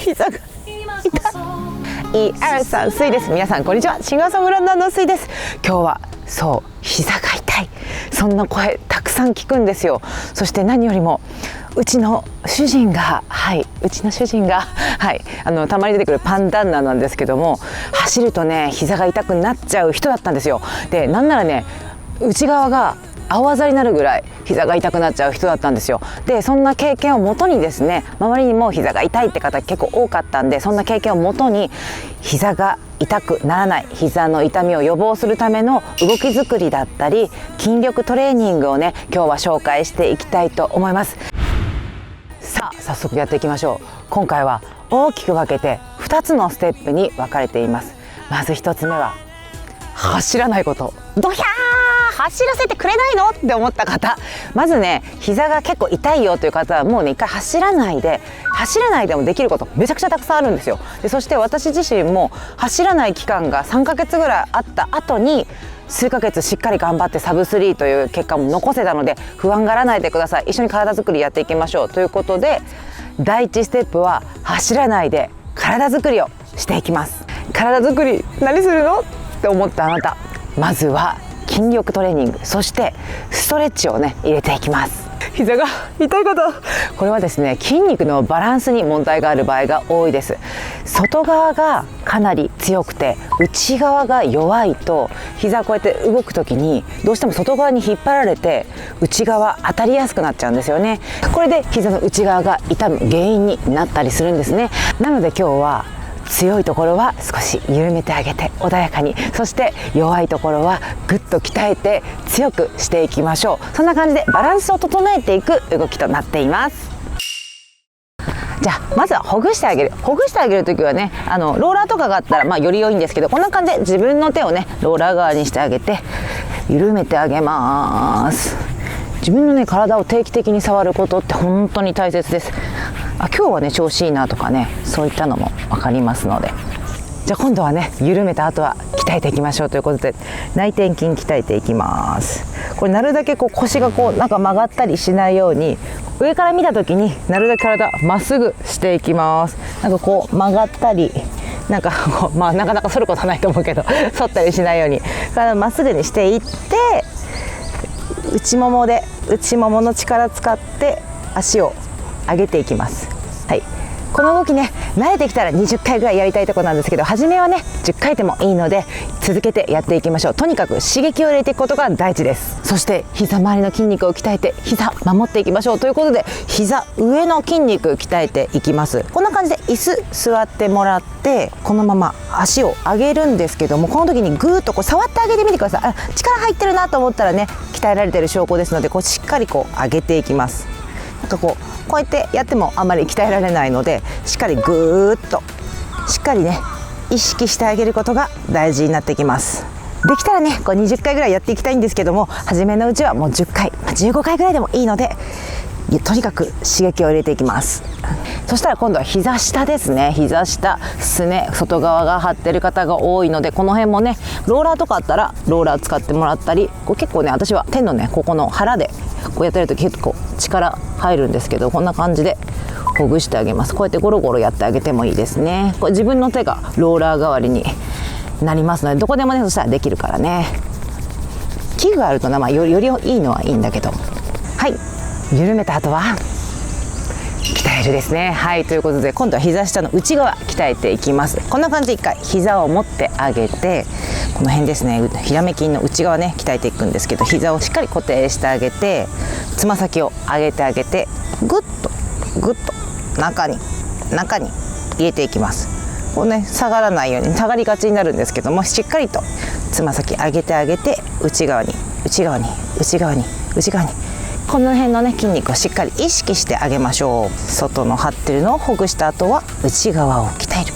膝が1、2、3、スイです。皆さんこんにちは。シンガーソングランナーのスイです。今日はそう膝が痛い、そんな声たくさん聞くんですよ。そして何よりもうちの主人がたまに出てくるパンダンナなんですけども、走るとね膝が痛くなっちゃう人だったんですよ。でなんならね内側が青あざになるぐらい膝が痛くなっちゃう人だったんですよ。でそんな経験をもとにですね、周りにも膝が痛いって方結構多かったんで、そんな経験をもとに膝が痛くならない、膝の痛みを予防するための動き作りだったり筋力トレーニングをね今日は紹介していきたいと思います。さあ早速やっていきましょう。今回は大きく分けて2つのステップに分かれています。まず1つ目は走らないこと。ドヒャー走らせてくれないのって思った方、まずね膝が結構痛いよという方はもうね一回走らないでもできることめちゃくちゃたくさんあるんですよ。でそして私自身も走らない期間が3ヶ月ぐらいあった後に数ヶ月しっかり頑張ってサブ3という結果も残せたので、不安がらないでください。一緒に体作りやっていきましょうということで、第1ステップは走らないで体作りをしていきます。体作り何するのって思ったあなた、まずは筋力トレーニング、そしてストレッチをね入れていきます。膝が痛い方、これはですね筋肉のバランスに問題がある場合が多いです。外側がかなり強くて内側が弱いと、膝こうやって動く時にどうしても外側に引っ張られて内側当たりやすくなっちゃうんですよね。これで膝の内側が痛む原因になったりするんですね。なので今日は強いところは少し緩めてあげて穏やかに、そして弱いところはぐっと鍛えて強くしていきましょう。そんな感じでバランスを整えていく動きとなっています。じゃあまずはほぐしてあげる時はねローラーとかがあったらより良いんですけど、こんな感じで自分の手をねローラー側にしてあげて緩めてあげます。自分のね体を定期的に触ることって本当に大切です。今日はね調子いいなとかね、そういったのも分かりますので、じゃあ今度はね緩めた後は鍛えていきましょうということで、内転筋鍛えていきます。これなるだけ腰がなんか曲がったりしないように、上から見た時になるだけ体まっすぐしていきます。なんか曲がったりなんかなかなか反ることはないと思うけど反ったりしないように体まっすぐにしていって、内ももの力使って足を上げていきます。はい、この動きね慣れてきたら20回ぐらいやりたいところなんですけど、初めはね10回でもいいので続けてやっていきましょう。とにかく刺激を入れていくことが大事です。そして膝周りの筋肉を鍛えて膝守っていきましょうということで、膝上の筋肉鍛えていきます。こんな感じで椅子座ってもらって、このまま足を上げるんですけども、この時にぐーっと触ってあげてみてください。力入ってるなと思ったらね鍛えられてる証拠ですので、しっかり上げていきます。なんかこうやってやってもあまり鍛えられないので、しっかりぐーっとしっかりね意識してあげることが大事になってきます。できたらね20回ぐらいやっていきたいんですけども、初めのうちはもう10回、15回ぐらいでもいいので、とにかく刺激を入れていきます。そしたら今度は膝下ですね。膝下、すね外側が張ってる方が多いので、この辺もねローラーとかあったらローラー使ってもらったり、結構ね私は手のねここの腹でやってると結構力入るんですけど、こんな感じでほぐしてあげます。こうやってゴロゴロやってあげてもいいですね。これ自分の手がローラー代わりになりますので、どこでもねそしたらできるからね。器具があるとよりいいのはいいんだけど、はい、緩めた後は鍛えるですね。はい、ということで今度は膝下の内側鍛えていきます。こんな感じで一回膝を持ってあげて、この辺ですねひらめ筋の内側ね鍛えていくんですけど、膝をしっかり固定してあげて、つま先を上げてあげて、ぐっと中に入れていきます。こうね下がらないように、下がりがちになるんですけども、しっかりとつま先上げてあげて、内側にこの辺のね筋肉をしっかり意識してあげましょう。外の張ってるのをほぐした後は内側を鍛える。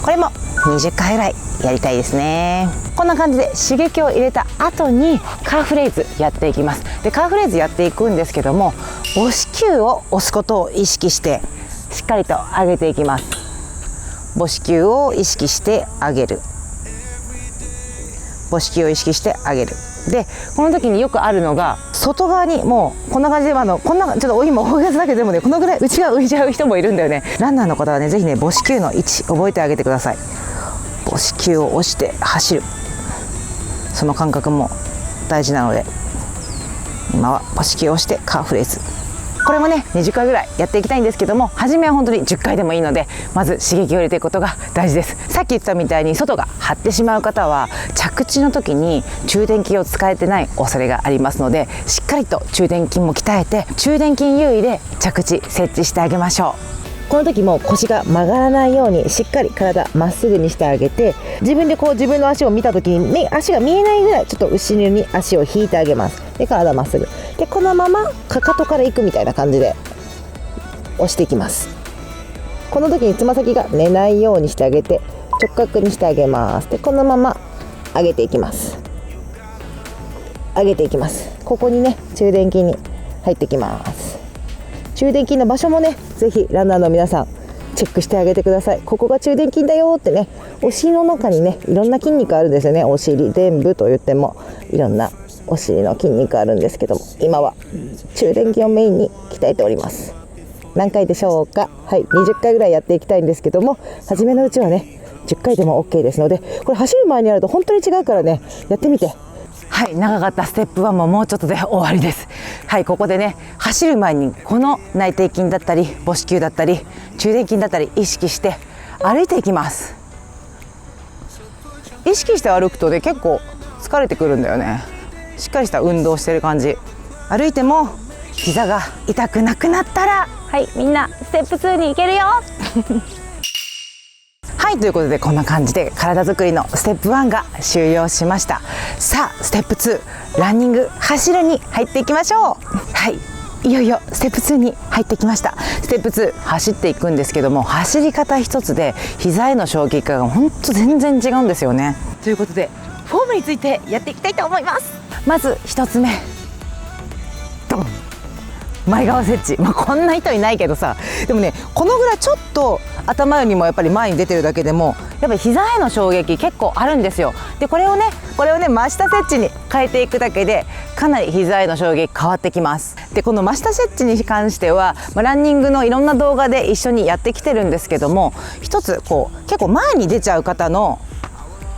これも20回ぐらいやりたいですね。こんな感じで刺激を入れた後にカーフレイズやっていきます。でカーフレイズやっていくんですけども、母子球を押すことを意識してしっかりと上げていきます。母子球を意識して上げる、母子球を意識して上げる。でこの時によくあるのが、外側にもうこんな感じでこんなちょっと今大げさだけど、でもねこのぐらい内が浮いちゃう人もいるんだよね。ランナーの方はね、ぜひね母子球の位置覚えてあげてください。母子球を押して走る、その感覚も大事なので、今は母子球を押してカーフレーズ、これもね20回ぐらいやっていきたいんですけども、初めは本当に10回でもいいので、まず刺激を入れていくことが大事です。さっき言ったみたいに外が張ってしまう方は、着地の時に中殿筋を使えてない恐れがありますので、しっかりと中殿筋も鍛えて、中殿筋優位で着地設置してあげましょう。この時も腰が曲がらないようにしっかり体まっすぐにしてあげて、自分でこう自分の足を見た時に足が見えないぐらいちょっと後ろに足を引いてあげます。で体まっすぐで、このままかかとからいくみたいな感じで押していきます。この時につま先が寝ないようにしてあげて、直角にしてあげます。でこのまま上げていきます。上げていきます。ここにね中殿筋に入ってきます。中殿筋の場所もね、ぜひランナーの皆さんチェックしてあげてください。ここが中殿筋だよってね、お尻の中にねいろんな筋肉あるんですよね。お尻臀部と言ってもいろんなお尻の筋肉あるんですけども、今は中殿筋をメインに鍛えております。何回でしょうか。はい、20回ぐらいやっていきたいんですけども、初めのうちはね10回でも OK ですので、これ走る前にやると本当に違うからね、やってみて。はい、長かったステップ1ももうちょっとで終わりです。はい、ここでね走る前にこの内転筋だったり母子球だったり中殿筋だったり意識して歩いていきます。意識して歩くとね結構疲れてくるんだよね。しっかりした運動してる感じ。歩いても膝が痛くなくなったら、はい、みんなステップ2に行けるよはい、ということでこんな感じで体作りのステップ1が終了しました。さあステップ2、ランニング走るに入っていきましょう。はい、いよいよステップ2に入ってきました。ステップ2走っていくんですけども、走り方一つで膝への衝撃が本当全然違うんですよね。ということでフォームについてやっていきたいと思います。まず1つ目、ドン、前側設置。こんな人いないけどさ、でもねこのぐらいちょっと頭よりもやっぱり前に出てるだけでもやっぱり膝への衝撃結構あるんですよ。でこれをね真下設置に変えていくだけでかなり膝への衝撃変わってきます。でこの真下設置に関しては、ランニングのいろんな動画で一緒にやってきてるんですけども、一つこう結構前に出ちゃう方の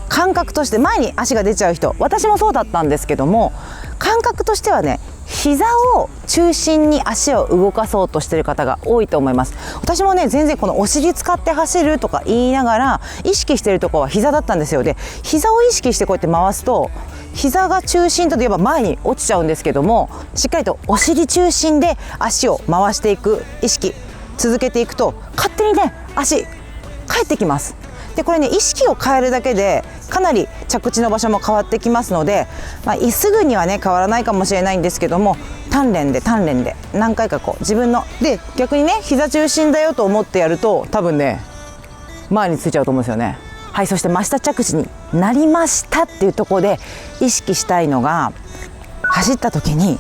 感覚として、前に足が出ちゃう人、私もそうだったんですけども、感覚としてはね膝を中心に足を動かそうとしている方が多いと思います。私もね全然このお尻使って走るとか言いながら意識しているところは膝だったんですよ。で膝を意識してこうやって回すと膝が中心といえば前に落ちちゃうんですけども、しっかりとお尻中心で足を回していく意識続けていくと勝手にね足返ってきます。でこれね意識を変えるだけでかなり着地の場所も変わってきますので、すぐにはね変わらないかもしれないんですけども、鍛錬で何回かこう自分ので逆にね膝中心だよと思ってやると多分ね前についちゃうと思うんですよね。はい、そして真下着地になりましたっていうところで意識したいのが、走った時に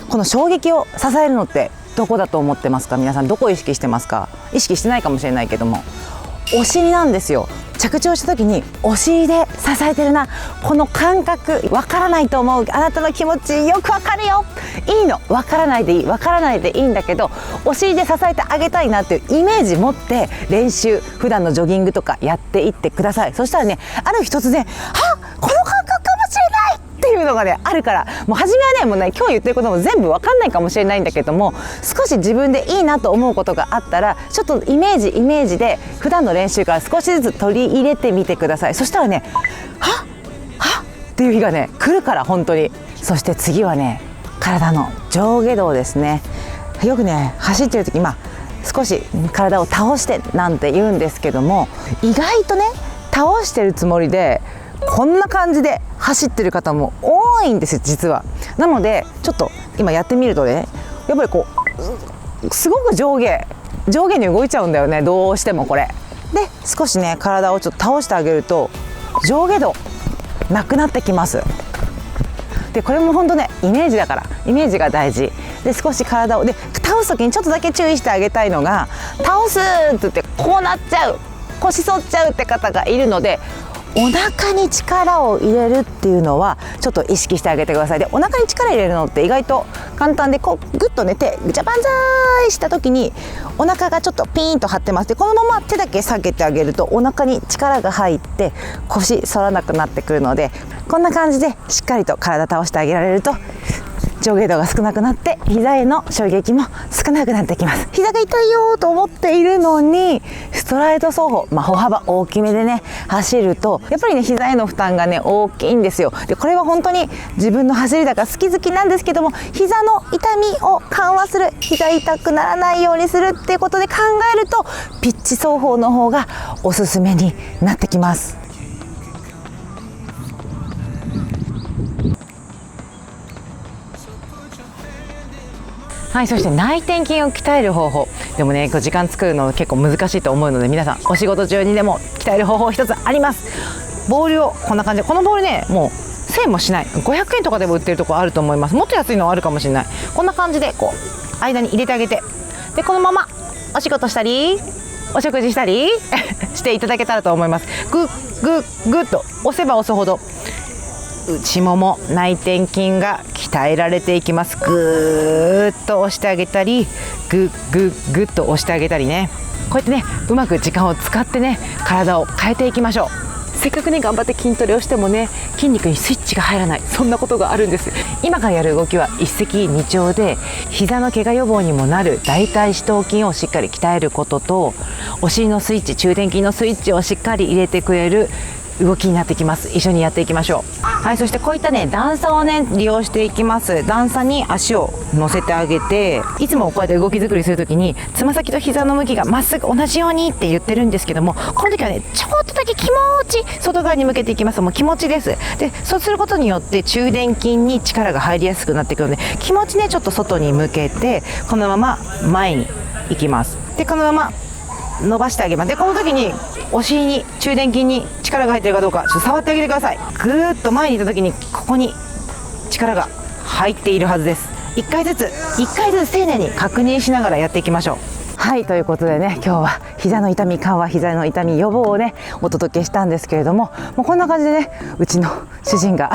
この衝撃を支えるのってどこだと思ってますか？皆さんどこを意識してますか？意識してないかもしれないけども、お尻なんですよ。着地をした時にお尻で支えてるな、この感覚わからないと思う。あなたの気持ちよくわかるよ。いいの、わからないでいい、わからないでいいんだけど、お尻で支えてあげたいなっていうイメージ持って練習、普段のジョギングとかやっていってください。そしたらね、ある日突然、この感覚かもしれないっていうのがねあるから、もう初めはねもうね今日言ってることも全部わかんないかもしれないんだけども、少し自分でいいなと思うことがあったらちょっとイメージで普段の練習から少しずつ取り入れてみてください。そしたらねはっっていう日がね来るから、本当に。そして次はね体の上下動ですね。よくね走ってる時少し体を倒してなんて言うんですけども、意外とね倒してるつもりでこんな感じで走ってる方も多いんですよ実は。なのでちょっと今やってみるとね、やっぱりこうすごく上下に動いちゃうんだよね、どうしてもこれで。少しね体をちょっと倒してあげると上下動なくなってきます。でこれも本当ねイメージだから、イメージが大事で、少し体をで倒す時にちょっとだけ注意してあげたいのが、倒すって言ってこうなっちゃう、腰反っちゃうって方がいるので、お腹に力を入れるっていうのはちょっと意識してあげてください。でお腹に力入れるのって意外と簡単で、こうグッとね手ぐちゃばんざーいした時にお腹がちょっとピーンと張ってます。でこのまま手だけ下げてあげるとお腹に力が入って腰反らなくなってくるので、こんな感じでしっかりと体倒してあげられると上下動が少なくなって膝への衝撃も少なくなってきます。膝が痛いよと思っているのにストライド走法、歩幅大きめでね走るとやっぱりね膝への負担がね大きいんですよ。でこれは本当に自分の走りだから好きなんですけども、膝の痛みを緩和する、膝痛くならないようにするっていうことで考えるとピッチ走法の方がおすすめになってきます。はい、そして内転筋を鍛える方法でもね、時間作るの結構難しいと思うので、皆さんお仕事中にでも鍛える方法一つあります。ボールをこんな感じで、このボールねもう1000円もしない500円とかでも売ってるところあると思います。もっと安いのはあるかもしれない。こんな感じでこう間に入れてあげて、でこのままお仕事したりお食事したりしていただけたらと思います。グッグッグッと押せば押すほど内もも内転筋が鍛えられていきます。ぐーっと押してあげたりグッグッグッと押してあげたりね、こうやってねうまく時間を使ってね体を変えていきましょう。せっかくね頑張って筋トレをしてもね筋肉にスイッチが入らない、そんなことがあるんです。今からやる動きは一石二鳥で、膝の怪我予防にもなる大腿四頭筋をしっかり鍛えることと、お尻のスイッチ、中殿筋のスイッチをしっかり入れてくれる動きになってきます。一緒にやっていきましょう。はい、そしてこういったね段差をね利用していきます。段差に足を乗せてあげて、いつもこうやって動き作りするときにつま先と膝の向きがまっすぐ同じようにって言ってるんですけども、この時はねちょっとだけ気持ち外側に向けていきます。もう気持ちです。でそうすることによって中殿筋に力が入りやすくなってくるので、気持ちねちょっと外に向けてこのまま前に行きます。でこのまま伸ばしてあげます。でこの時にお尻に中殿筋に力が入っているかどうかちょっと触ってあげてください。ぐーっと前にいた時にここに力が入っているはずです。1回ずつ丁寧に確認しながらやっていきましょう。はい、ということでね今日は膝の痛み緩和、膝の痛み予防をねお届けしたんですけれども、もうこんな感じでねうちの主人が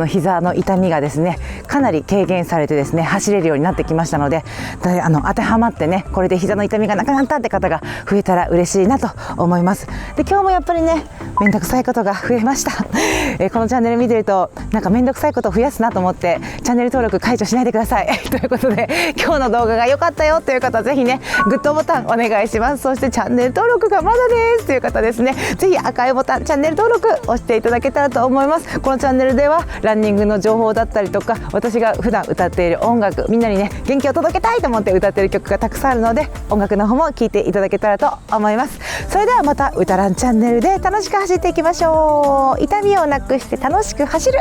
膝の痛みがですねかなり軽減されてですね走れるようになってきましたので、当てはまってねこれで膝の痛みがなくなったって方が増えたら嬉しいなと思います。で今日もやっぱりねめんどくさいことが増えましたこのチャンネル見てるとなんかめんどくさいことを増やすなと思ってチャンネル登録解除しないでくださいということで、今日の動画が良かったよという方ぜひねグッドボタンお願いします。そしてチャンネル登録がまだですという方ですね、ぜひ赤いボタンチャンネル登録押していただけたらと思います。このチャンネルではランニングの情報だったりとか、私が普段歌っている音楽、みんなにね元気を届けたいと思って歌っている曲がたくさんあるので、音楽の方も聴いていただけたらと思います。それではまた歌ランチャンネルで楽しく走っていきましょう。痛みをなくして楽しく走る。